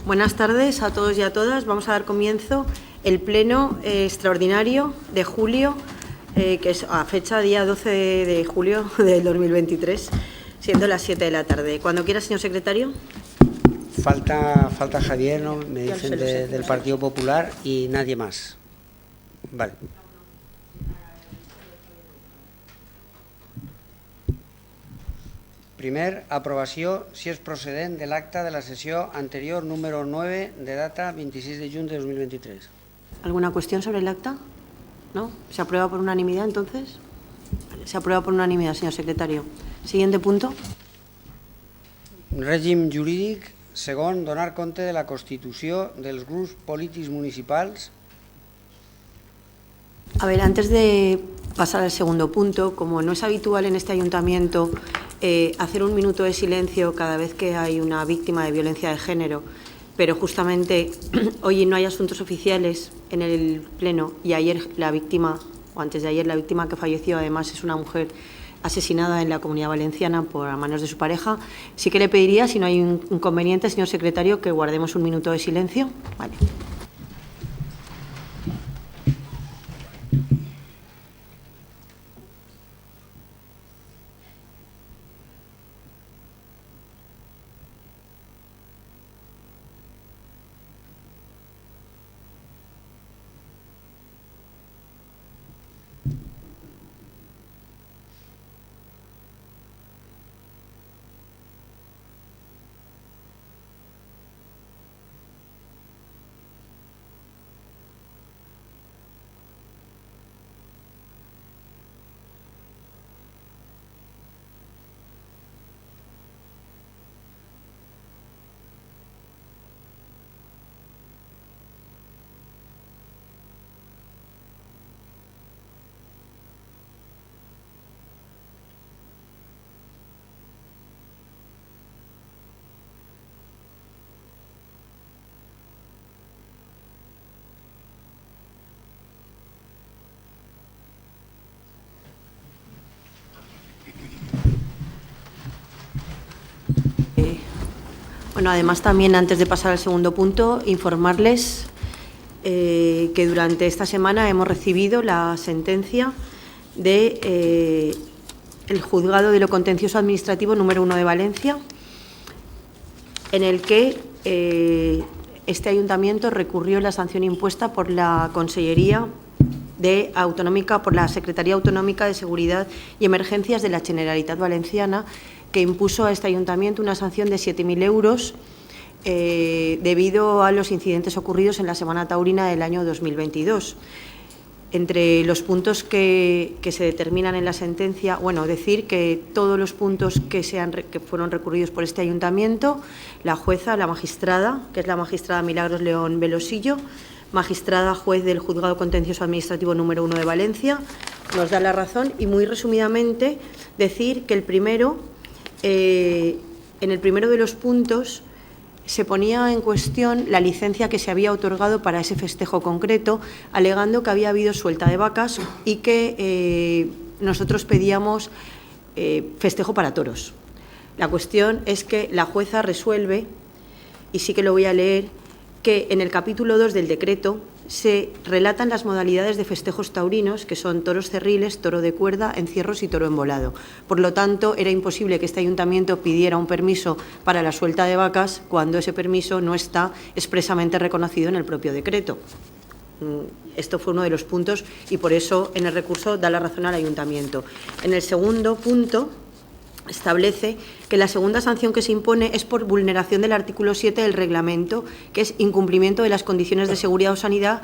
Buenas tardes a todos y a todas. Vamos a dar comienzo el pleno extraordinario de julio, que es a fecha día 12 de julio del 2023, siendo las 7 de la tarde. Cuando quiera, señor secretario. Falta Javier, ¿no? Me dicen del Partido Popular y nadie más. Vale. Primer, aprovació, si és procedent, de l'acta de la sessió anterior número 9 de data 26 de juny de 2023. ¿Alguna cuestión sobre el acta? ¿No? ¿Se aprueba por unanimidad, entonces? Se aprueba por unanimidad, señor secretario. Siguiente punto. Règim jurídic. Segon, donar compte de la constitució dels grups polítics municipals. A ver, antes de pasar al segundo punto, como no es habitual en este ayuntamiento hacer un minuto de silencio cada vez que hay una víctima de violencia de género, pero justamente hoy no hay asuntos oficiales en el pleno y ayer la víctima, o antes de ayer la víctima que falleció además es una mujer asesinada en la Comunidad Valenciana por manos de su pareja, sí que le pediría, si no hay un inconveniente, señor secretario, que guardemos un minuto de silencio. Vale. Bueno, además también antes de pasar al segundo punto, informarles que durante esta semana hemos recibido la sentencia de el Juzgado de lo Contencioso Administrativo número 1 de Valencia, en el que este ayuntamiento recurrió la sanción impuesta por la Consellería Autonómica, por la Secretaría Autonómica de Seguridad y Emergencias de la Generalitat Valenciana, que impuso a este ayuntamiento una sanción de 7.000 euros debido a los incidentes ocurridos en la Semana Taurina del año 2022. Entre los puntos que se determinan en la sentencia, bueno, decir que todos los puntos que fueron recurridos por este ayuntamiento, la jueza, la magistrada, que es la magistrada Milagros León Velosillo, magistrada juez del Juzgado Contencioso Administrativo número 1 de Valencia, nos da la razón y muy resumidamente decir que en el primero de los puntos se ponía en cuestión la licencia que se había otorgado para ese festejo concreto, alegando que había habido suelta de vacas y que nosotros pedíamos festejo para toros. La cuestión es que la jueza resuelve, y sí que lo voy a leer, que en el capítulo 2 del decreto se relatan las modalidades de festejos taurinos, que son toros cerriles, toro de cuerda, encierros y toro embolado. Por lo tanto, era imposible que este ayuntamiento pidiera un permiso para la suelta de vacas cuando ese permiso no está expresamente reconocido en el propio decreto. Esto fue uno de los puntos y por eso en el recurso da la razón al ayuntamiento. En el segundo punto establece que la segunda sanción que se impone es por vulneración del artículo 7 del reglamento, que es incumplimiento de las condiciones de seguridad o sanidad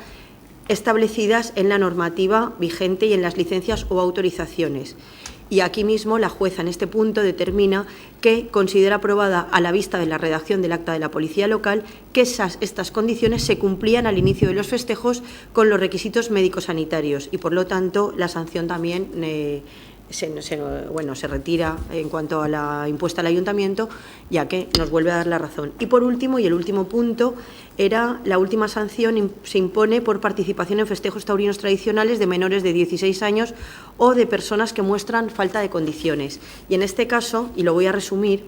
establecidas en la normativa vigente y en las licencias o autorizaciones. Y aquí mismo la jueza en este punto determina que considera aprobada a la vista de la redacción del acta de la Policía Local que estas condiciones se cumplían al inicio de los festejos con los requisitos médico-sanitarios y por lo tanto la sanción también se retira en cuanto a la impuesta al ayuntamiento, ya que nos vuelve a dar la razón. Y por último, y el último punto, era la última sanción se impone por participación en festejos taurinos tradicionales de menores de 16 años o de personas que muestran falta de condiciones. Y en este caso, y lo voy a resumir,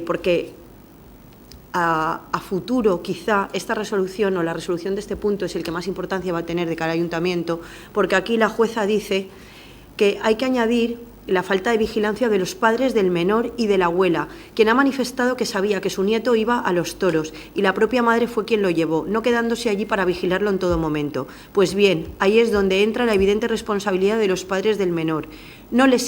porque a futuro, quizá, esta resolución o la resolución de este punto es el que más importancia va a tener de cara al ayuntamiento, porque aquí la jueza dice que hay que añadir la falta de vigilancia de los padres del menor y de la abuela, quien ha manifestado que sabía que su nieto iba a los toros y la propia madre fue quien lo llevó, no quedándose allí para vigilarlo en todo momento. Pues bien, ahí es donde entra la evidente responsabilidad de los padres del menor. No le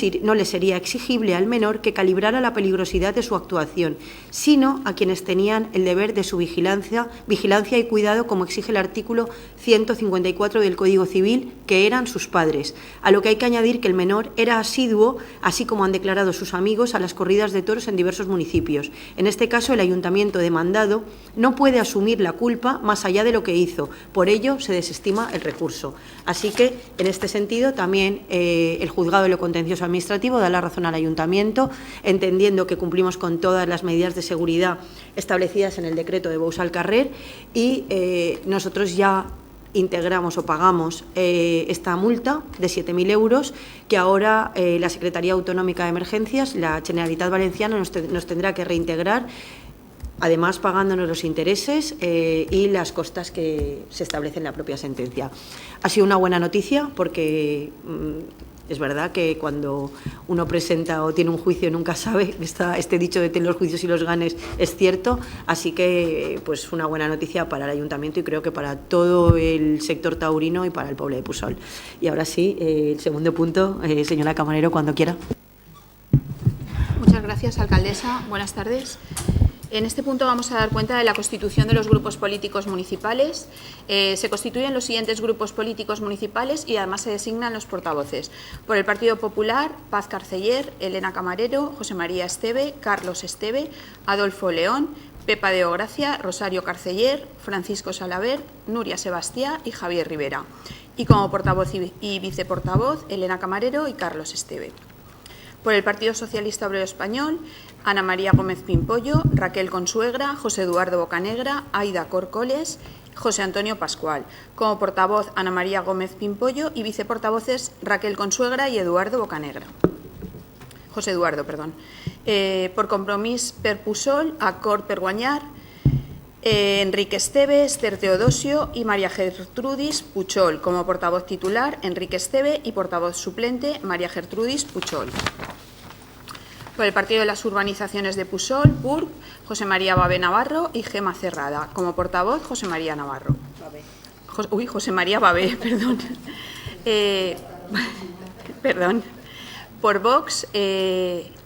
sería exigible al menor que calibrara la peligrosidad de su actuación, sino a quienes tenían el deber de su vigilancia y cuidado, como exige el artículo 154 del Código Civil, que eran sus padres. A lo que hay que añadir que el menor era asiduo, así como han declarado sus amigos, a las corridas de toros en diversos municipios. En este caso, el ayuntamiento demandado no puede asumir la culpa más allá de lo que hizo. Por ello, se desestima el recurso. Así que, en este sentido, también el juzgado de lo contencioso administrativo da la razón al ayuntamiento, entendiendo que cumplimos con todas las medidas de seguridad establecidas en el decreto de Bous-al-Carrer y nosotros ya integramos o pagamos esta multa de 7.000 euros que ahora la Secretaría Autonómica de Emergencias, la Generalitat Valenciana, nos tendrá que reintegrar, además pagándonos los intereses y las costas que se establecen en la propia sentencia. Ha sido una buena noticia porque es verdad que cuando uno presenta o tiene un juicio nunca sabe, este dicho de tener los juicios y los ganes es cierto, así que pues una buena noticia para el ayuntamiento y creo que para todo el sector taurino y para el pueblo de Pusol. Y ahora sí, el segundo punto, señora Camarero, cuando quiera. Muchas gracias, alcaldesa. Buenas tardes. En este punto vamos a dar cuenta de la constitución de los grupos políticos municipales. Se constituyen los siguientes grupos políticos municipales y además se designan los portavoces. Por el Partido Popular, Paz Carceller, Elena Camarero, José María Esteve, Carlos Esteve, Adolfo León, Pepa de Ogracia, Rosario Carceller, Francisco Salaver, Nuria Sebastiá y Javier Rivera. Y como portavoz y viceportavoz, Elena Camarero y Carlos Esteve. Por el Partido Socialista Obrero Español, Ana María Gómez Pimpollo, Raquel Consuegra, José Eduardo Bocanegra, Aida Corcoles, José Antonio Pascual. Como portavoz, Ana María Gómez Pimpollo y viceportavoces, Raquel Consuegra y Eduardo Bocanegra. José Eduardo, perdón. Por Compromís per Pusol, Acord per Guanyar, Enrique Esteve, Esther Teodosio y María Gertrudis Puchol. Como portavoz titular, Enrique Esteve y portavoz suplente, María Gertrudis Puchol. Por el Partido de las Urbanizaciones de Pusol, PURP, José María Babé Navarro y Gema Cerrada. Como portavoz, José María Navarro. José María Babé, perdón. Perdón. Por Vox,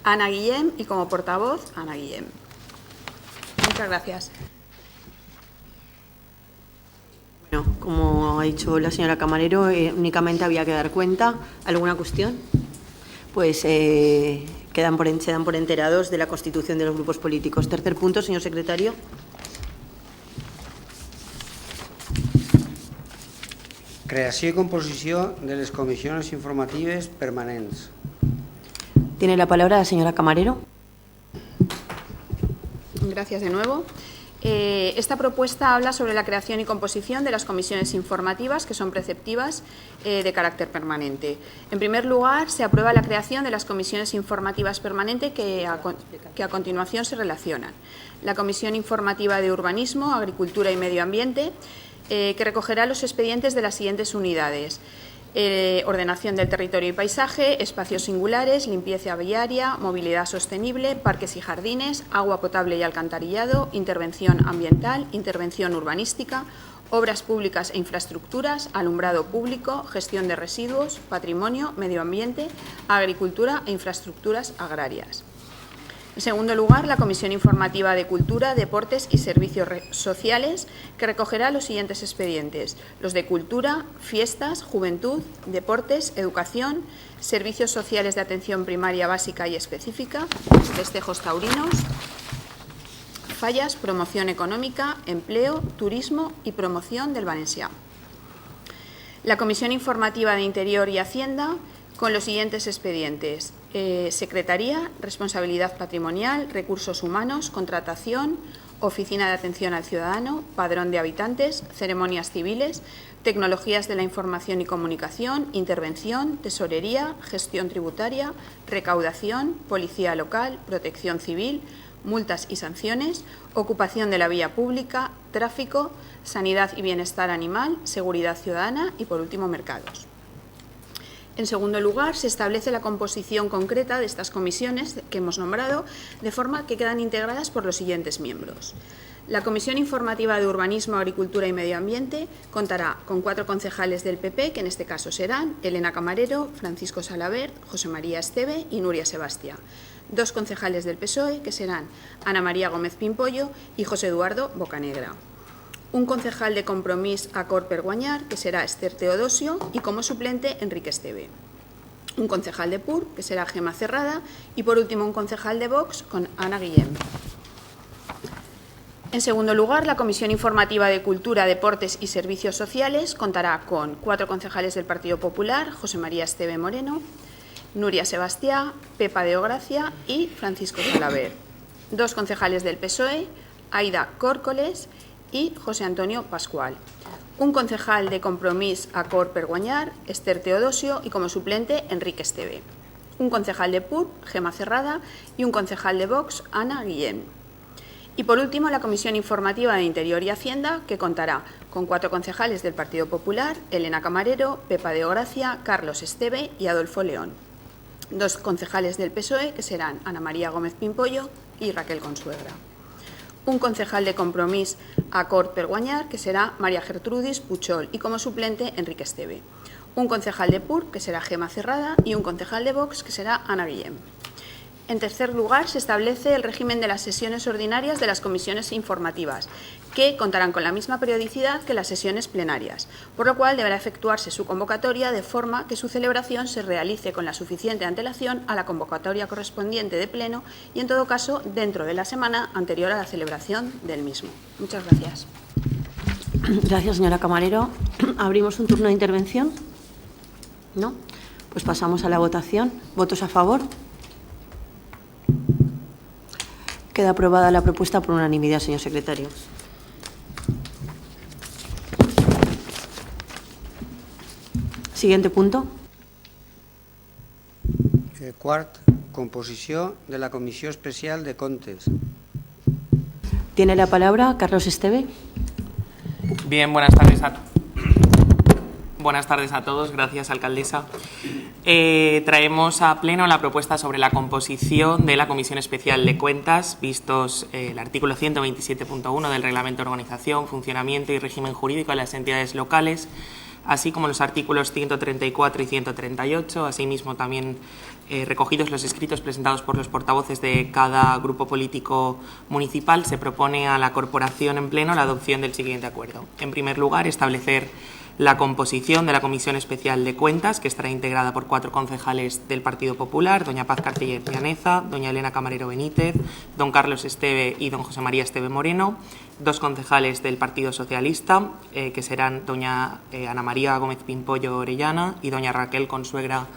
Ana Guillem y como portavoz, Ana Guillem. Muchas gracias. Bueno, como ha dicho la señora Camarero, únicamente había que dar cuenta. ¿Alguna cuestión? Pues se dan por enterados de la constitución de los grupos políticos. Tercer punto, señor secretario. Creació i composició de les comissions informatives permanents. Tiene la palabra la señora Camarero. Gracias de nuevo. Esta propuesta habla sobre la creación y composición de las comisiones informativas que son preceptivas de carácter permanente. En primer lugar, se aprueba la creación de las comisiones informativas permanentes que a continuación se relacionan. La Comisión Informativa de Urbanismo, Agricultura y Medio Ambiente, que recogerá los expedientes de las siguientes unidades: ordenación del territorio y paisaje, espacios singulares, limpieza viaria, movilidad sostenible, parques y jardines, agua potable y alcantarillado, intervención ambiental, intervención urbanística, obras públicas e infraestructuras, alumbrado público, gestión de residuos, patrimonio, medio ambiente, agricultura e infraestructuras agrarias. En segundo lugar, la Comisión Informativa de Cultura, Deportes y Servicios Sociales, que recogerá los siguientes expedientes: los de Cultura, Fiestas, Juventud, Deportes, Educación, Servicios Sociales de Atención Primaria Básica y Específica, Festejos Taurinos, Fallas, Promoción Económica, Empleo, Turismo y Promoción del Valencià. La Comisión Informativa de Interior y Hacienda, con los siguientes expedientes: Secretaría, Responsabilidad Patrimonial, Recursos Humanos, Contratación, Oficina de Atención al Ciudadano, Padrón de Habitantes, Ceremonias Civiles, Tecnologías de la Información y Comunicación, Intervención, Tesorería, Gestión Tributaria, Recaudación, Policía Local, Protección Civil, multas y sanciones, ocupación de la vía pública, tráfico, sanidad y bienestar animal, seguridad ciudadana y, por último, mercados. En segundo lugar, se establece la composición concreta de estas comisiones que hemos nombrado, de forma que quedan integradas por los siguientes miembros. La Comisión Informativa de Urbanismo, Agricultura y Medio Ambiente contará con 4 concejales del PP, que en este caso serán Elena Camarero, Francisco Salabert, José María Esteve y Nuria Sebastià. 2 concejales del PSOE, que serán Ana María Gómez Pimpollo y José Eduardo Bocanegra. Un concejal de Compromís Acord per Guanyar, que será Esther Teodosio, y como suplente Enrique Esteve. Un concejal de PUR, que será Gemma Cerrada, y por último un concejal de Vox con Ana Guillem. En segundo lugar, la Comisión Informativa de Cultura, Deportes y Servicios Sociales contará con 4 concejales del Partido Popular, José María Esteve Moreno, Nuria Sebastià, Pepa de Ogracia y Francisco Salabert. 2 concejales del PSOE, Aida Córcoles y José Antonio Pascual. Un concejal de Compromís Acord per Guanyar, Esther Teodosio, y como suplente Enrique Esteve. Un concejal de PUR, Gemma Cerrada, y un concejal de Vox, Ana Guillem. Y por último, la Comisión Informativa de Interior y Hacienda, que contará con 4 concejales del Partido Popular, Elena Camarero, Pepa de Ogracia, Carlos Esteve y Adolfo León. 2 concejales del PSOE, que serán Ana María Gómez Pimpollo y Raquel Consuegra. Un concejal de Compromís Acord per Guanyar, que será María Gertrudis Puchol, y como suplente Enrique Esteve. Un concejal de PUR, que será Gemma Cerrada, y un concejal de Vox, que será Ana Guillem. En tercer lugar, se establece el régimen de las sesiones ordinarias de las comisiones informativas, que contarán con la misma periodicidad que las sesiones plenarias, por lo cual deberá efectuarse su convocatoria de forma que su celebración se realice con la suficiente antelación a la convocatoria correspondiente de pleno y, en todo caso, dentro de la semana anterior a la celebración del mismo. Muchas gracias. Gracias, señora Camarero. ¿Abrimos un turno de intervención? ¿No? Pues pasamos a la votación. ¿Votos a favor? Queda aprobada la propuesta por unanimidad, señor secretario. Siguiente punto. Quart, composició de la Comissió Especial de Comptes. Tiene la palabra Carlos Esteve. Bien, buenas tardes a todos. Gracias, alcaldesa. Traemos a pleno la propuesta sobre la composición de la Comisión Especial de Cuentas, vistos el artículo 127.1 del Reglamento de Organización, Funcionamiento y Régimen Jurídico de las Entidades Locales, así como los artículos 134 y 138, asimismo también recogidos los escritos presentados por los portavoces de cada grupo político municipal. Se propone a la corporación en pleno la adopción del siguiente acuerdo. En primer lugar, establecer la composición de la Comisión Especial de Cuentas, que estará integrada por 4 concejales del Partido Popular, doña Paz Cartiller Llaneza, doña Elena Camarero Benítez, don Carlos Esteve y don José María Esteve Moreno, 2 concejales del Partido Socialista, que serán doña Ana María Gómez Pimpollo Orellana y doña Raquel Consuegra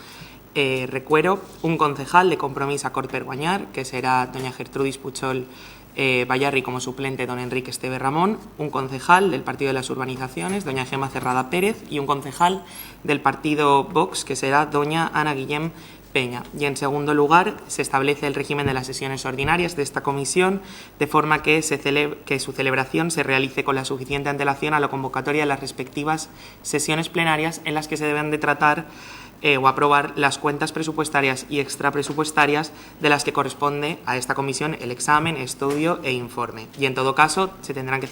Recuero, un concejal de Compromís Acord per Guanyar, que será doña Gertrudis Puchol Bayarri como suplente don Enrique Esteve Ramón, un concejal del Partido de las Urbanizaciones, doña Gemma Cerrada Pérez, y un concejal del Partido Vox, que será doña Ana Guillem Peña. Y en segundo lugar, se establece el régimen de las sesiones ordinarias de esta comisión, de forma que su celebración se realice con la suficiente antelación a la convocatoria de las respectivas sesiones plenarias, en las que se deben de tratar o aprobar las cuentas presupuestarias y extrapresupuestarias de las que corresponde a esta comisión el examen, estudio e informe. Y en todo caso se tendrán que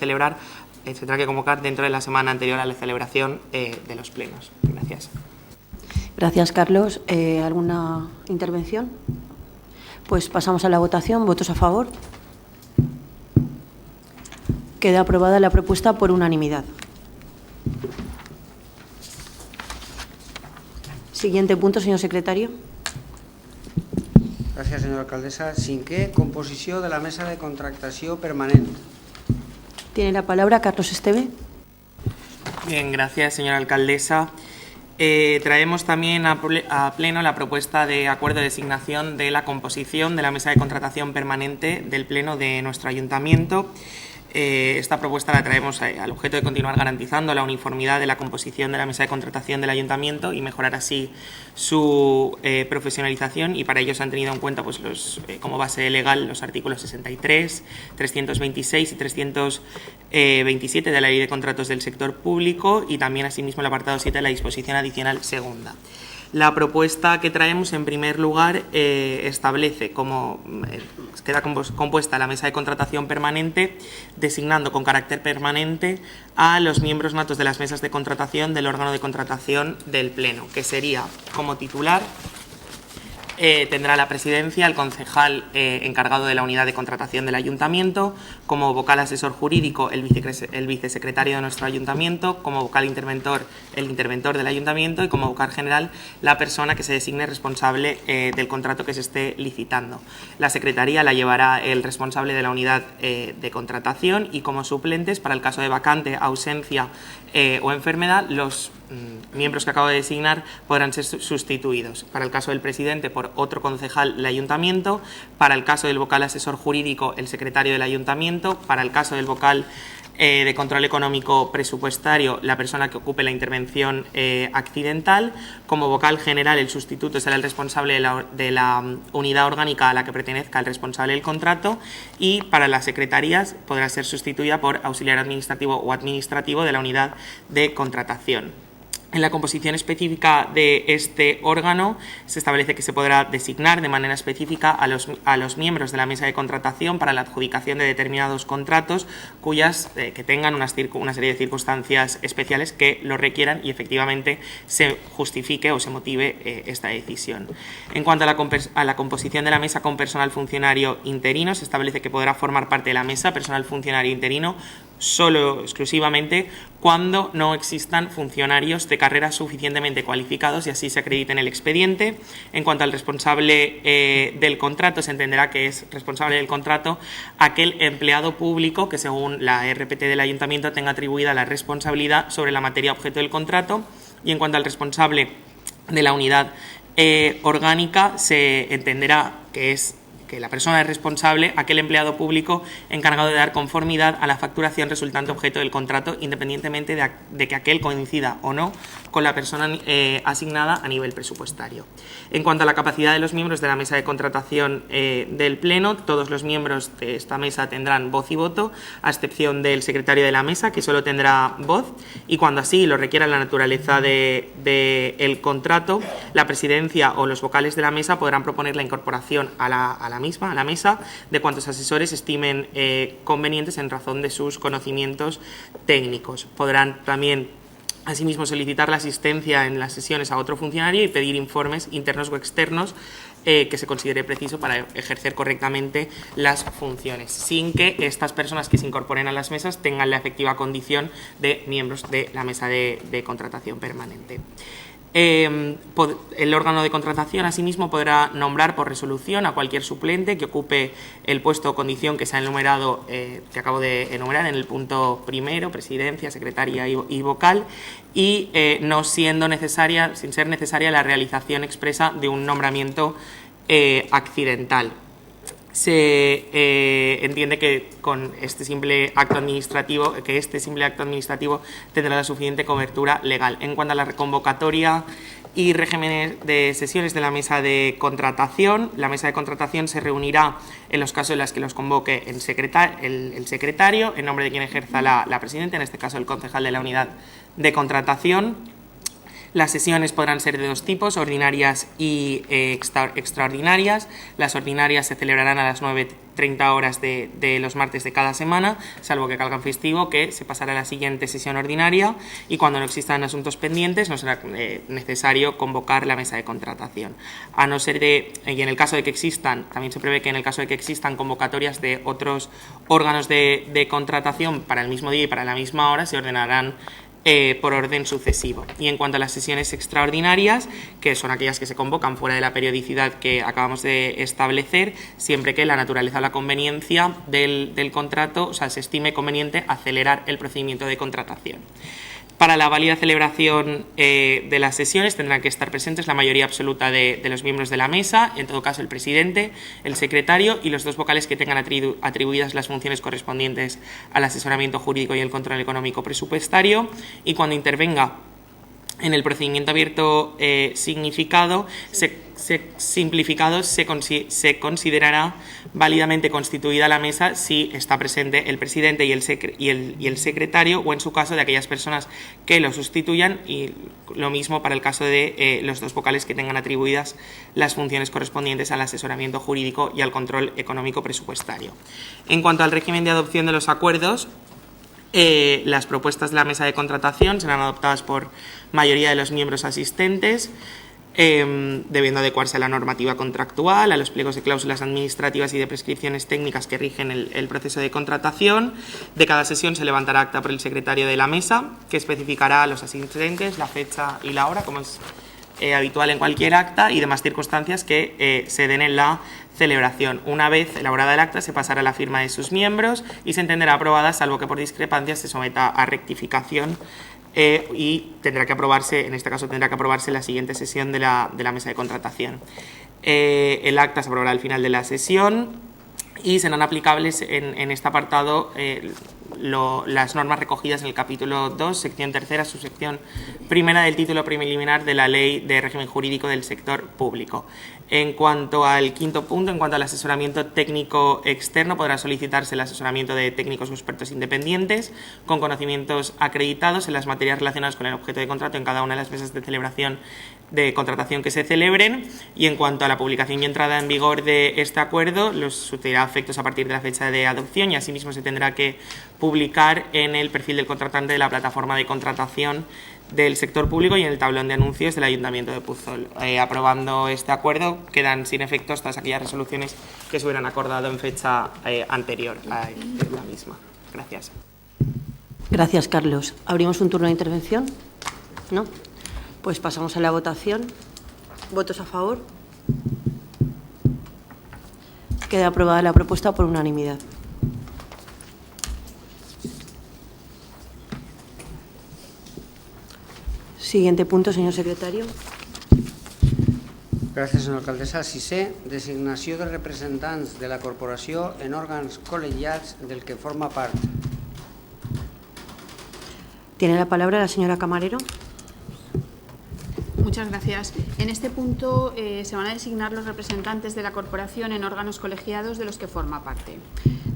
convocar dentro de la semana anterior a la celebración de los plenos. Gracias. Gracias, Carlos. ¿Alguna intervención? Pues pasamos a la votación. ¿Votos a favor? Queda aprobada la propuesta por unanimidad. Siguiente punto, señor secretario. Gràcies, senyora alcaldessa. Cinquè, composició de la mesa de contractació permanent. Tiene la palabra Carlos Esteve. Bien, gracias, señora alcaldesa. Traemos también a pleno la propuesta de acuerdo de designación de la composición de la mesa de contratación permanente del pleno de nuestro ayuntamiento. esta propuesta la traemos al objeto de continuar garantizando la uniformidad de la composición de la mesa de contratación del Ayuntamiento y mejorar así su profesionalización, y para ello se han tenido en cuenta pues, como base legal los artículos 63, 326 y 327 de la Ley de Contratos del Sector Público y también asimismo el apartado 7 de la disposición adicional segunda. La propuesta que traemos, en primer lugar, establece cómo queda compuesta la mesa de contratación permanente, designando con carácter permanente a los miembros natos de las mesas de contratación del órgano de contratación del Pleno, que sería, como titular, tendrá la presidencia el concejal encargado de la unidad de contratación del Ayuntamiento, como vocal asesor jurídico el vicesecretario de nuestro Ayuntamiento, como vocal interventor el interventor del Ayuntamiento y como vocal general la persona que se designe responsable del contrato que se esté licitando. La secretaría la llevará el responsable de la unidad de contratación y como suplentes, para el caso de vacante, ausencia o enfermedad, los miembros que acabo de designar podrán ser sustituidos. Para el caso del presidente, por otro concejal del Ayuntamiento. Para el caso del vocal asesor jurídico, el secretario del Ayuntamiento. Para el caso del vocal de control económico presupuestario, la persona que ocupe la intervención accidental. Como vocal general, el sustituto será el responsable de la unidad orgánica a la que pertenezca el responsable del contrato, y para las secretarías podrá ser sustituida por auxiliar administrativo o administrativo de la unidad de contratación. En la composición específica de este órgano se establece que se podrá designar de manera específica a los miembros de la mesa de contratación para la adjudicación de determinados contratos que tengan una serie de circunstancias especiales que lo requieran y efectivamente se justifique o se motive esta decisión. En cuanto a la composición de la mesa con personal funcionario interino, se establece que podrá formar parte de la mesa personal funcionario interino solo exclusivamente cuando no existan funcionarios de carrera suficientemente cualificados y así se acredite en el expediente. En cuanto al responsable del contrato, se entenderá que es responsable del contrato aquel empleado público que, según la RPT del Ayuntamiento, tenga atribuida la responsabilidad sobre la materia objeto del contrato. Y en cuanto al responsable de la unidad orgánica, se entenderá que la persona es responsable aquel empleado público encargado de dar conformidad a la facturación resultante objeto del contrato, independientemente de que aquel coincida o no con la persona asignada a nivel presupuestario. En cuanto a la capacidad de los miembros de la mesa de contratación del Pleno, todos los miembros de esta mesa tendrán voz y voto, a excepción del secretario de la mesa, que solo tendrá voz, y cuando así lo requiera la naturaleza del contrato, la presidencia o los vocales de la mesa podrán proponer la incorporación a la mesa de cuantos asesores estimen convenientes en razón de sus conocimientos técnicos. Podrán también asimismo solicitar la asistencia en las sesiones a otro funcionario y pedir informes internos o externos que se considere preciso para ejercer correctamente las funciones, sin que estas personas que se incorporen a las mesas tengan la efectiva condición de miembros de la mesa de contratación permanente. El órgano de contratación, asimismo, podrá nombrar por resolución a cualquier suplente que ocupe el puesto o condición que se ha enumerado, que acabo de enumerar en el punto primero, presidencia, secretaria y vocal, y sin ser necesaria la realización expresa de un nombramiento accidental. Se entiende que con este simple acto administrativo, tendrá la suficiente cobertura legal. En cuanto a la reconvocatoria y régimen de sesiones de la mesa de contratación, la mesa de contratación se reunirá en los casos en los que los convoque el secretario, en nombre de quien ejerza la presidenta, en este caso el concejal de la unidad de contratación. Las sesiones podrán ser de dos tipos, ordinarias y extraordinarias. Las ordinarias se celebrarán a las 9:30 horas de los martes de cada semana, salvo que caiga festivo, que se pasará a la siguiente sesión ordinaria, y cuando no existan asuntos pendientes no será necesario convocar la mesa de contratación. A no ser y en el caso de que existan, también se prevé que en el caso de que existan convocatorias de otros órganos de contratación para el mismo día y para la misma hora, se ordenarán por orden sucesivo. Y en cuanto a las sesiones extraordinarias, que son aquellas que se convocan fuera de la periodicidad que acabamos de establecer, siempre que la naturaleza o la conveniencia del contrato, se estime conveniente acelerar el procedimiento de contratación. Para la válida celebración de las sesiones tendrán que estar presentes la mayoría absoluta de los miembros de la mesa, en todo caso el presidente, el secretario y los 2 vocales que tengan atribuidas las funciones correspondientes al asesoramiento jurídico y el control económico presupuestario, y cuando intervenga en el procedimiento abierto simplificado se considerará válidamente constituida la mesa si está presente el presidente y el secretario, o en su caso de aquellas personas que lo sustituyan, y lo mismo para el caso de los 2 vocales que tengan atribuidas las funciones correspondientes al asesoramiento jurídico y al control económico presupuestario. En cuanto al régimen de adopción de los acuerdos, las propuestas de la mesa de contratación serán adoptadas por mayoría de los miembros asistentes, debiendo adecuarse a la normativa contractual, a los pliegos de cláusulas administrativas y de prescripciones técnicas que rigen el proceso de contratación. De cada sesión se levantará acta por el secretario de la mesa, que especificará a los asistentes la fecha y la hora, como es habitual en cualquier acta, y demás circunstancias que se den en la celebración. Una vez elaborada el acta, se pasará a la firma de sus miembros y se entenderá aprobada, salvo que por discrepancias se someta a rectificación, y tendrá que aprobarse, en este caso tendrá que aprobarse en la siguiente sesión de la mesa de contratación. El acta se aprobará al final de la sesión y serán aplicables en este apartado las normas recogidas en el capítulo 2, sección 3ª, subsección 1 del título preliminar de la Ley de Régimen Jurídico del Sector Público. En cuanto al 5º punto, en cuanto al asesoramiento técnico externo, podrá solicitarse el asesoramiento de técnicos o expertos independientes con conocimientos acreditados en las materias relacionadas con el objeto de contrato en cada una de las mesas de celebración de contratación que se celebren. Y en cuanto a la publicación y entrada en vigor de este acuerdo, los surtirá efectos a partir de la fecha de adopción, y asimismo se tendrá que publicar en el perfil del contratante de la plataforma de contratación del sector público y en el tablón de anuncios del Ayuntamiento de Puzol. Aprobando este acuerdo, quedan sin efectos todas aquellas resoluciones que se hubieran acordado en fecha anterior a la misma. Gracias. Gracias, Carlos. ¿Abrimos un turno de intervención? ¿No? Pues pasamos a la votación. ¿Votos a favor? Queda aprobada la propuesta por unanimidad. Siguiente punto, señor secretario. Gràcies, senyora alcaldessa. 6è, designació de representants de la corporació en òrgans col·legiats del que forma part. Tiene la palabra la señora Camarero. Muchas gracias. En este punto se van a designar los representantes de la corporación en órganos colegiados de los que forma parte.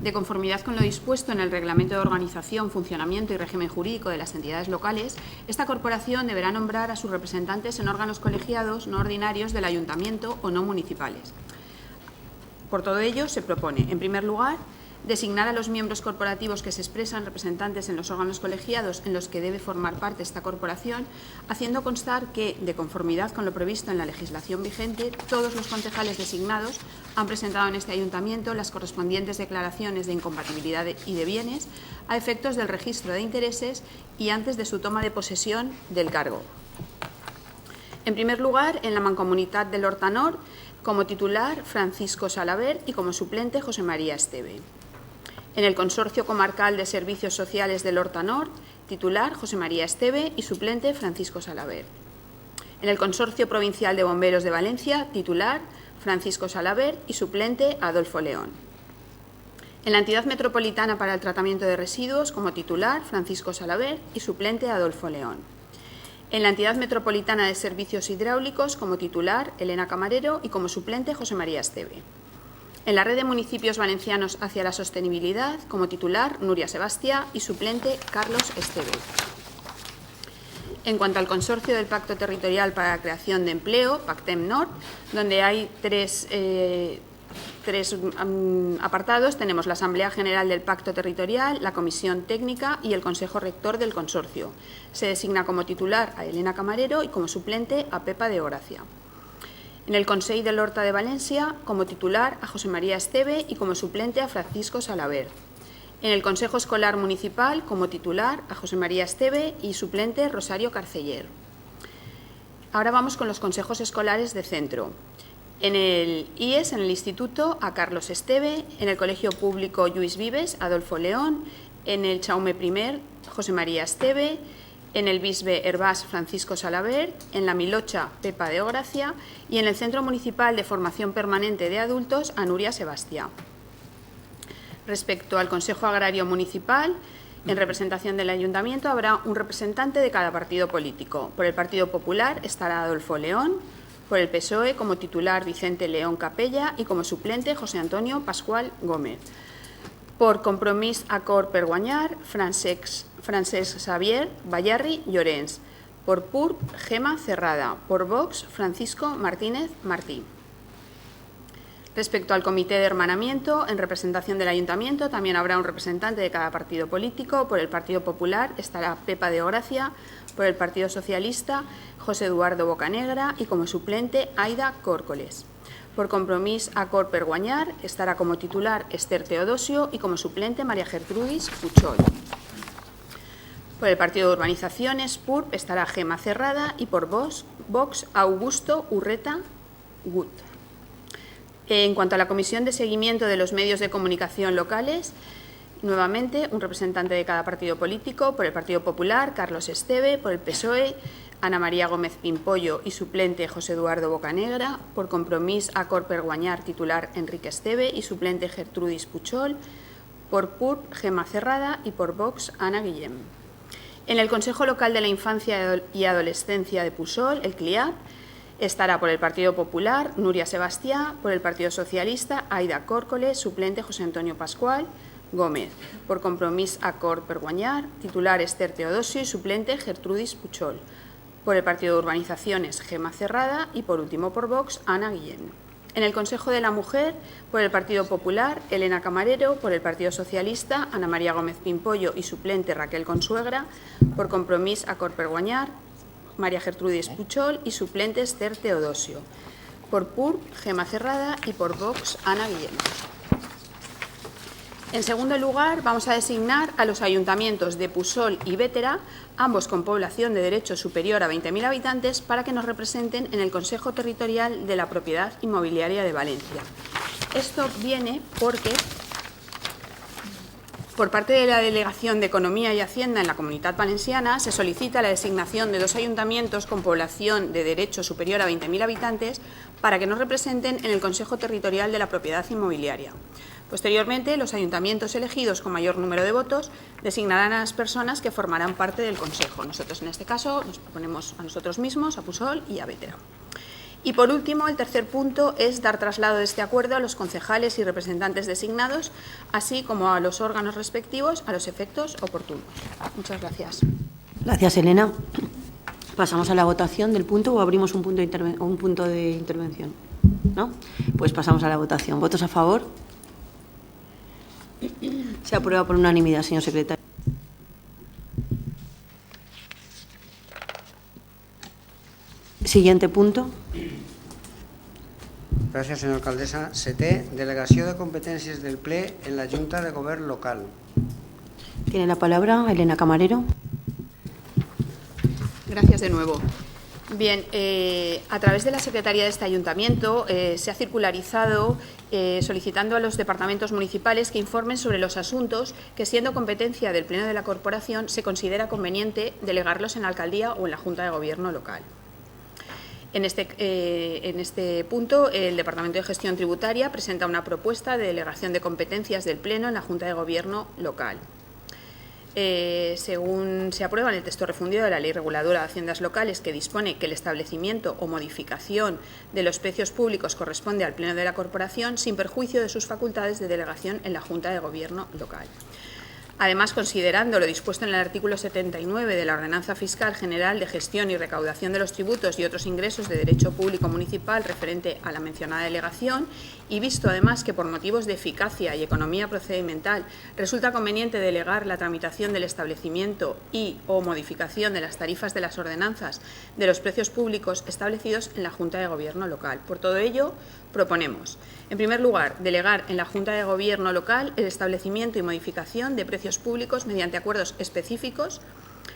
De conformidad con lo dispuesto en el Reglamento de Organización, Funcionamiento y Régimen Jurídico de las entidades locales, esta corporación deberá nombrar a sus representantes en órganos colegiados no ordinarios del Ayuntamiento o no municipales. Por todo ello, se propone, en primer lugar, designar a los miembros corporativos que se expresan representantes en los órganos colegiados en los que debe formar parte esta corporación, haciendo constar que, de conformidad con lo previsto en la legislación vigente, todos los concejales designados han presentado en este ayuntamiento las correspondientes declaraciones de incompatibilidad y de bienes a efectos del registro de intereses y antes de su toma de posesión del cargo. En primer lugar, en la Mancomunitat del Horta Nord, como titular Francisco Salaver y como suplente José María Esteve. En el Consorcio Comarcal de Servicios Sociales del Horta Nord, titular José María Esteve y suplente Francisco Salaver. En el Consorcio Provincial de Bomberos de Valencia, titular Francisco Salaver y suplente Adolfo León. En la Entidad Metropolitana para el Tratamiento de Residuos, como titular Francisco Salaver y suplente Adolfo León. En la Entidad Metropolitana de Servicios Hidráulicos, como titular Elena Camarero y como suplente José María Esteve. En la Red de Municipios Valencianos hacia la Sostenibilidad, como titular Nuria Sebastia y suplente Carlos Esteve. En cuanto al Consorcio del Pacto Territorial para la Creación de Empleo, Pactem Nord, donde hay tres apartados, tenemos la Asamblea General del Pacto Territorial, la Comisión Técnica y el Consejo Rector del Consorcio. Se designa como titular a Elena Camarero y como suplente a Pepa de Horacia. En el Consell del Horta de Valencia, como titular a José María Esteve y como suplente a Francisco Salaver. En el Consejo Escolar Municipal, como titular a José María Esteve y suplente Rosario Carceller. Ahora vamos con los consejos escolares de centro. En el IES, en el Instituto, a Carlos Esteve. En el Colegio Público Lluís Vives, Adolfo León. En el Jaume I, José María Esteve. en el Bisbe Herbás Francisco Salabert, en la Milocha Pepa de Ogracia y en el Centro Municipal de Formación Permanente de Adultos a Nuria Sebastián. Respecto al Consejo Agrario Municipal, en representación del Ayuntamiento habrá un representante de cada partido político. Por el Partido Popular estará Adolfo León, por el PSOE como titular Vicente León Capella y como suplente José Antonio Pascual Gómez. Por Compromís Acord per Guanyar, Francesc Xavier Bayarri Llorens. Por PURB, Gema Cerrada. Por Vox, Francisco Martínez Martí. Respecto al Comité de Hermanamiento, en representación del Ayuntamiento también habrá un representante de cada partido político. Por el Partido Popular estará Pepa de Ogracia, por el Partido Socialista José Eduardo Bocanegra y como suplente Aida Córcoles. Por Compromís Acord per Guanyar estará como titular Esther Teodosio y como suplente María Gertrudis Puchol. Por el Partido de Urbanizaciones, PURB, estará Gema Cerrada y por Vox Augusto Urreta Gut. En cuanto a la Comisión de Seguimiento de los Medios de Comunicación Locales, nuevamente un representante de cada partido político. Por el Partido Popular, Carlos Esteve. Por el PSOE, Ana María Gómez Pimpollo y suplente José Eduardo Bocanegra. Por Compromís Acord per Guanyar, titular Enrique Esteve y suplente Gertrudis Puchol. Por PURB, Gema Cerrada y por Vox, Ana Guillem. En el Consejo Local de la Infancia y Adolescencia de Pusol, el CLIAP, estará por el Partido Popular Nuria Sebastián, por el Partido Socialista Aida Córcoles, suplente José Antonio Pascual Gómez. Por Compromís Acord per Guanyar, titular Esther Teodosio y suplente Gertrudis Puchol. Por el Partido de Urbanizaciones, Gema Cerrada y por último por Vox, Ana Guillén. En el Consejo de la Mujer, por el Partido Popular, Elena Camarero. Por el Partido Socialista, Ana María Gómez Pimpollo y suplente Raquel Consuegra. Por Compromís Acord per Guanyar, María Gertrudis Puchol y suplente Esther Teodosio. Por PURB, Gema Cerrada y por Vox, Ana Guillén. En segundo lugar, vamos a designar a los ayuntamientos de Pusol y Bétera, ambos con población de derecho superior a 20.000 habitantes, para que nos representen en el Consejo Territorial de la Propiedad Inmobiliaria de Valencia. Esto viene porque, por parte de la Delegación de Economía y Hacienda en la Comunitat Valenciana, se solicita la designación de 2 ayuntamientos con población de derecho superior a 20.000 habitantes para que nos representen en el Consejo Territorial de la Propiedad Inmobiliaria. Posteriormente, los ayuntamientos elegidos con mayor número de votos designarán a las personas que formarán parte del Consejo. Nosotros, en este caso, nos proponemos a nosotros mismos, a Pusol y a Bétera. Y, por último, el tercer punto es dar traslado de este acuerdo a los concejales y representantes designados, así como a los órganos respectivos, a los efectos oportunos. Muchas gracias. Gracias, Elena. ¿Pasamos a la votación del punto o abrimos un punto de intervención? ¿No? Pues pasamos a la votación. ¿Votos a favor? Se aprueba por unanimidad, señor secretario. Siguiente punto. Gràcies, senyora alcaldessa. Setè, delegació de competències del ple en la Junta de Govern local. Tiene la palabra Elena Camarero. Gracias de nuevo. Bien, a través de la Secretaría de este Ayuntamiento se ha circularizado solicitando a los departamentos municipales que informen sobre los asuntos que, siendo competencia del Pleno de la Corporación, se considera conveniente delegarlos en la Alcaldía o en la Junta de Gobierno local. En este punto, el Departamento de Gestión Tributaria presenta una propuesta de delegación de competencias del Pleno en la Junta de Gobierno local. Según se aprueba en el texto refundido de la Ley Reguladora de Haciendas Locales, que dispone que el establecimiento o modificación de los precios públicos corresponde al Pleno de la Corporación, sin perjuicio de sus facultades de delegación en la Junta de Gobierno local. Además, considerando lo dispuesto en el artículo 79 de la Ordenanza Fiscal General de Gestión y Recaudación de los Tributos y otros ingresos de derecho público municipal referente a la mencionada delegación, y visto además que por motivos de eficacia y economía procedimental resulta conveniente delegar la tramitación del establecimiento y o modificación de las tarifas de las ordenanzas de los precios públicos establecidos en la Junta de Gobierno local. Por todo ello, proponemos, en primer lugar, delegar en la Junta de Gobierno local el establecimiento y modificación de precios públicos mediante acuerdos específicos,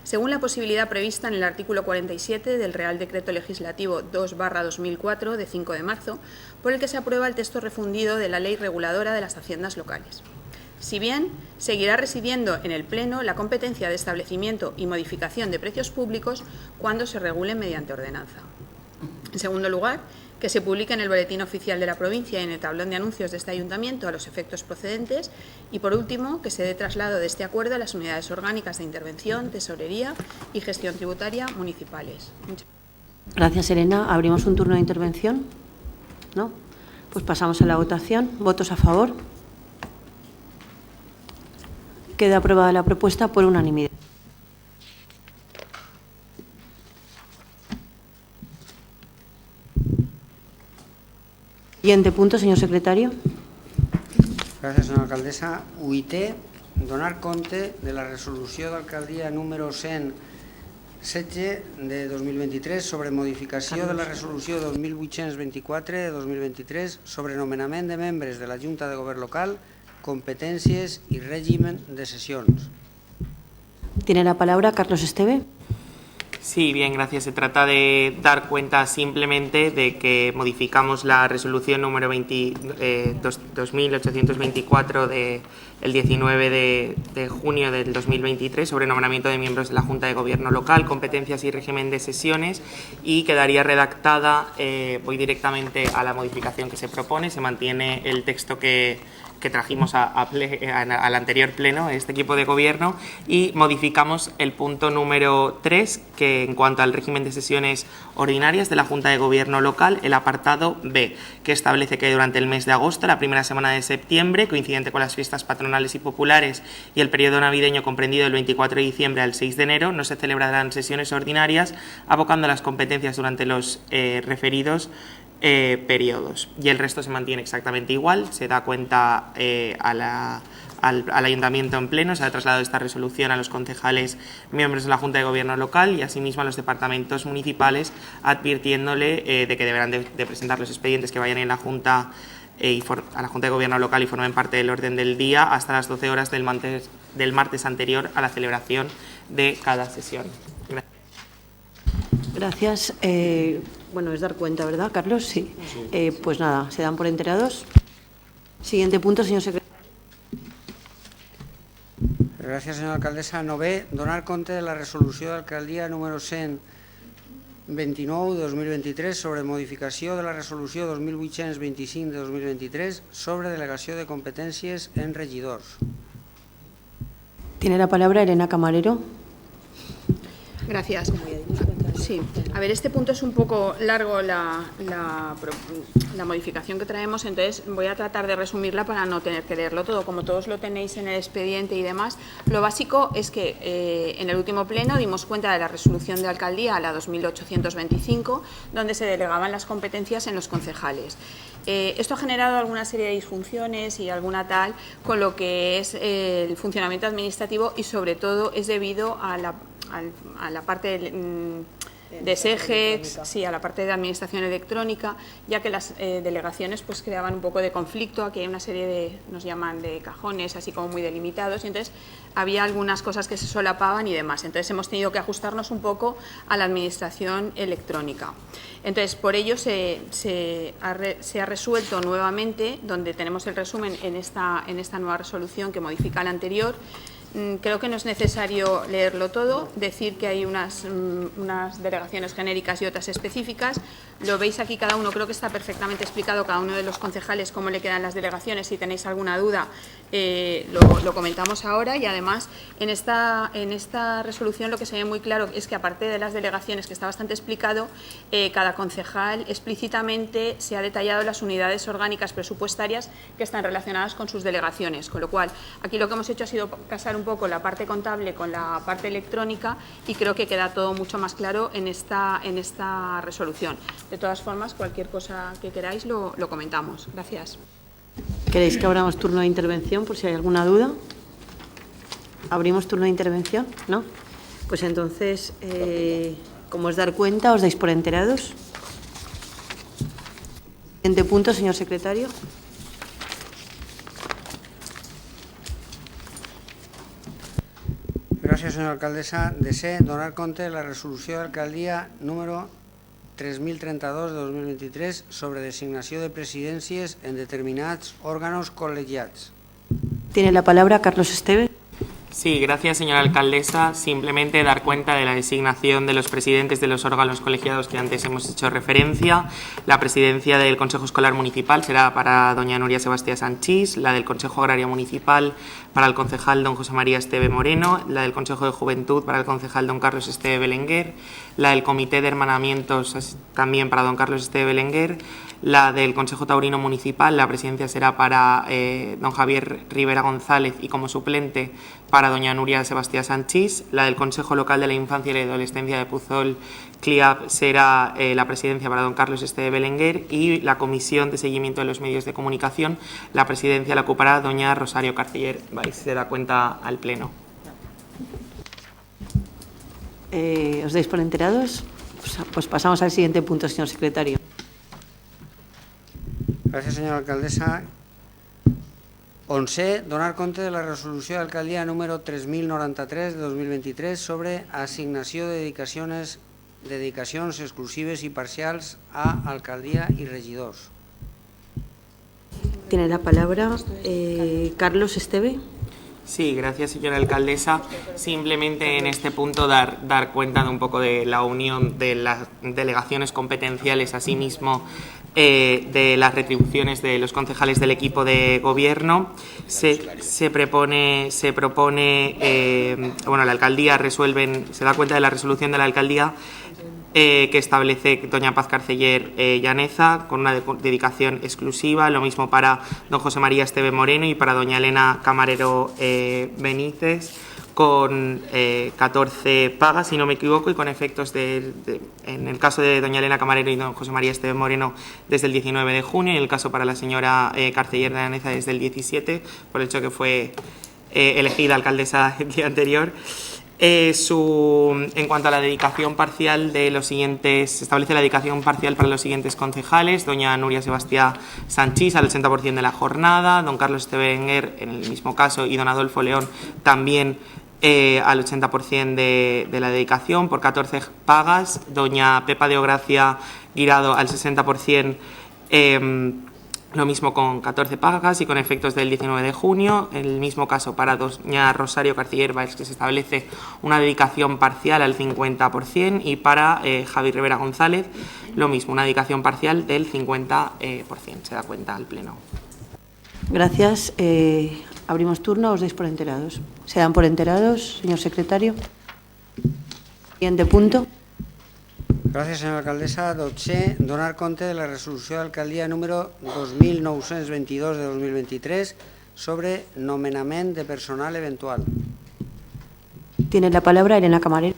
según la posibilidad prevista en el artículo 47 del Real Decreto Legislativo 2/2004 de 5 de marzo, por el que se aprueba el texto refundido de la Ley Reguladora de las Haciendas Locales. Si bien seguirá residiendo en el Pleno la competencia de establecimiento y modificación de precios públicos cuando se regulen mediante ordenanza. En segundo lugar, que se publique en el Boletín Oficial de la Provincia y en el tablón de anuncios de este Ayuntamiento a los efectos procedentes. Y, por último, que se dé traslado de este acuerdo a las unidades orgánicas de intervención, tesorería y gestión tributaria municipales. Gracias, Elena. ¿Abrimos un turno de intervención? ¿No? Pues pasamos a la votación. ¿Votos a favor? Queda aprobada la propuesta por unanimidad. Siguiente punto, señor secretario. Gràcies, senyora alcaldessa. UIT, donar compte de la resolució d'alcaldia número 116 de 2023 sobre modificació de la resolució 2824 de 2023 sobre nomenament de membres de la Junta de Govern Local, competències i règim de sessions. Tiene la palabra Carlos Esteve. Sí, bien, gracias. Se trata de dar cuenta simplemente de que modificamos la resolución número 2824 del 19 de junio del 2023 sobre nombramiento de miembros de la Junta de Gobierno Local, competencias y régimen de sesiones, y quedaría redactada, voy directamente a la modificación que se propone, se mantiene el texto que trajimos al anterior pleno, este equipo de gobierno, y modificamos el punto número 3, que en cuanto al régimen de sesiones ordinarias de la Junta de Gobierno Local, el apartado B, que establece que durante el mes de agosto, la primera semana de septiembre, coincidente con las fiestas patronales y populares y el periodo navideño comprendido del 24 de diciembre al 6 de enero, no se celebrarán sesiones ordinarias, abocando las competencias durante los referidos periodos, y el resto se mantiene exactamente igual. Se da cuenta al Ayuntamiento en pleno, se ha trasladado esta resolución a los concejales miembros de la Junta de Gobierno Local y asimismo a los departamentos municipales, advirtiéndole de que deberán de presentar los expedientes que vayan en la Junta a la Junta de Gobierno Local y formen parte del orden del día hasta las 12 horas del martes anterior a la celebración de cada sesión. Gracias. Bueno, es dar cuenta, ¿verdad, Carlos? Sí. Pues nada, se dan por enterados. Siguiente punto, señor secretario. Gràcies, senyora alcaldessa. 9. Donar compte de la resolució d'alcaldia número 129 de 2023 sobre modificació de la resolució 2825 de 2023 sobre delegació de competències en regidors. Tiene la palabra Elena Camarero. Gracias. Sí, a ver, este punto es un poco largo la modificación que traemos, entonces voy a tratar de resumirla para no tener que leerlo todo. Como todos lo tenéis en el expediente y demás, lo básico es que en el último pleno dimos cuenta de la resolución de alcaldía, la 2825, donde se delegaban las competencias en los concejales. Esto ha generado alguna serie de disfunciones y alguna tal con lo que es el funcionamiento administrativo, y sobre todo es debido a la parte de SEGEX, sí, a la parte de administración electrónica, ya que las delegaciones pues creaban un poco de conflicto. Aquí hay una serie de, nos llaman de cajones, así como muy delimitados, y entonces había algunas cosas que se solapaban y demás. Entonces hemos tenido que ajustarnos un poco a la administración electrónica. Entonces, por ello se ha resuelto nuevamente, donde tenemos el resumen en esta nueva resolución que modifica la anterior. Creo que no es necesario leerlo todo, decir que hay unas delegaciones genéricas y otras específicas. Lo veis aquí cada uno, creo que está perfectamente explicado cada uno de los concejales cómo le quedan las delegaciones. Si tenéis alguna duda, lo comentamos ahora. Y además, en esta resolución lo que se ve muy claro es que, aparte de las delegaciones, que está bastante explicado, cada concejal explícitamente se ha detallado las unidades orgánicas presupuestarias que están relacionadas con sus delegaciones, con lo cual aquí lo que hemos hecho ha sido casar un poco la parte contable con la parte electrónica, y creo que queda todo mucho más claro en esta resolución. De todas formas, cualquier cosa que queráis lo comentamos. Gracias. ¿Queréis que abramos turno de intervención por si hay alguna duda? ¿Abrimos turno de intervención? ¿No? Pues entonces, como es dar cuenta, os dais por enterados. Siguiente punto, señor secretario. Gràcies, senyora alcaldessa. Desè, donar compte de la resolució d'alcaldia número 3032 de 2023 sobre designació de presidències en determinats òrgans col·legiats. Tiene la palabra Carlos Esteve. Sí, gracias, señora alcaldesa. Simplemente dar cuenta de la designación de los presidentes de los órganos colegiados que antes hemos hecho referencia. La presidencia del Consejo Escolar Municipal será para doña Nuria Sebastián Sanchís, la del Consejo Agrario Municipal para el concejal don José María Esteve Moreno, la del Consejo de Juventud para el concejal don Carlos Esteve Belenguer, la del Comité de Hermanamientos también para don Carlos Esteve Belenguer, la del Consejo Taurino Municipal, la presidencia será para don Javier Rivera González y como suplente para doña Nuria Sebastián Sanchís, la del Consejo Local de la Infancia y la Adolescencia de Puzol, CLIAP, será la presidencia para don Carlos Esteve Belenguer y la Comisión de Seguimiento de los Medios de Comunicación, la presidencia la ocupará doña Rosario Carceller. Se da cuenta al Pleno. ¿Os dais por enterados? Pues pasamos al siguiente punto, señor secretario. Gràcies, senyora alcaldessa. 11. Donar compte de la resolució d'alcaldia número 3093 de 2023 sobre assignació de dedicacions exclusives i parcials a alcaldia i regidors. Tiene la palabra Carlos Esteve. Sí, gracias, señora alcaldesa. Simplemente en este punto dar cuenta de un poco de la unión de las delegaciones competenciales, asimismo de las retribuciones de los concejales del equipo de gobierno. Se propone, la alcaldía se da cuenta de la resolución de la alcaldía que establece doña Paz Carceller Llaneza con una dedicación exclusiva, lo mismo para don José María Esteve Moreno y para doña Elena Camarero Benítez, con 14 pagas, si no me equivoco, y con efectos en el caso de doña Elena Camarero y don José María Esteve Moreno desde el 19 de junio y en el caso para la señora Carceller Llaneza desde el 17, por el hecho que fue elegida alcaldesa el día anterior. En cuanto a la dedicación parcial de los siguientes, se establece la dedicación parcial para los siguientes concejales: doña Nuria Sebastián Sanchís al 80% de la jornada, don Carlos Esteve Belenguer en el mismo caso y don Adolfo León también al 80% de la dedicación por 14 pagas, doña Pepa de Ogracia Guirado al 60%, lo mismo con 14 pagas y con efectos del 19 de junio. En el mismo caso para doña Rosario Carceller Valls, que se establece una dedicación parcial al 50%, y para Javier Rivera González lo mismo, una dedicación parcial del 50%. Se da cuenta al Pleno. Gracias. Abrimos turno. ¿Os dais por enterados? ¿Se dan por enterados, señor secretario? Siguiente punto. Gràcies, senyora alcaldessa. 12. Donar compte de la resolució d'alcaldia número 2922 de 2023 sobre nomenament de personal eventual. Tiene la palabra Elena Camarero.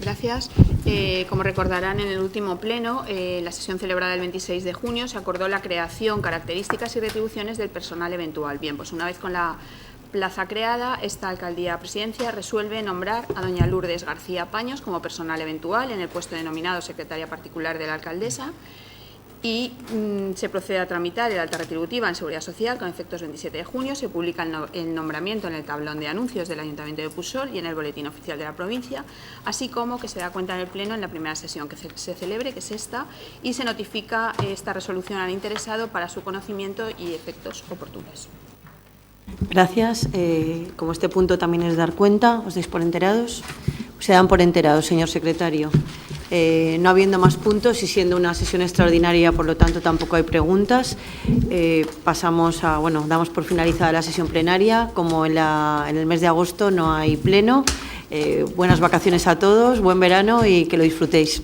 Gracias. Como recordarán, en el último pleno, la sesión celebrada el 26 de junio, se acordó la creación, características y retribuciones del personal eventual. Bien, pues una vez con la plaza creada, esta alcaldía presidencia resuelve nombrar a doña Lourdes García Paños como personal eventual en el puesto denominado secretaria particular de la alcaldesa y se procede a tramitar el alta retributiva en Seguridad Social con efectos 27 de junio. Se publica el nombramiento en el tablón de anuncios del Ayuntamiento de Puzol y en el Boletín Oficial de la provincia, así como que se da cuenta en el Pleno en la primera sesión que se celebre, que es esta, y se notifica esta resolución al interesado para su conocimiento y efectos oportunos. Gracias. Como este punto también es dar cuenta, ¿os dais por enterados? Se dan por enterados, señor secretario. No habiendo más puntos y siendo una sesión extraordinaria, por lo tanto, tampoco hay preguntas. Pasamos a, damos por finalizada la sesión plenaria. Como en el mes de agosto no hay pleno, buenas vacaciones a todos, buen verano y que lo disfrutéis.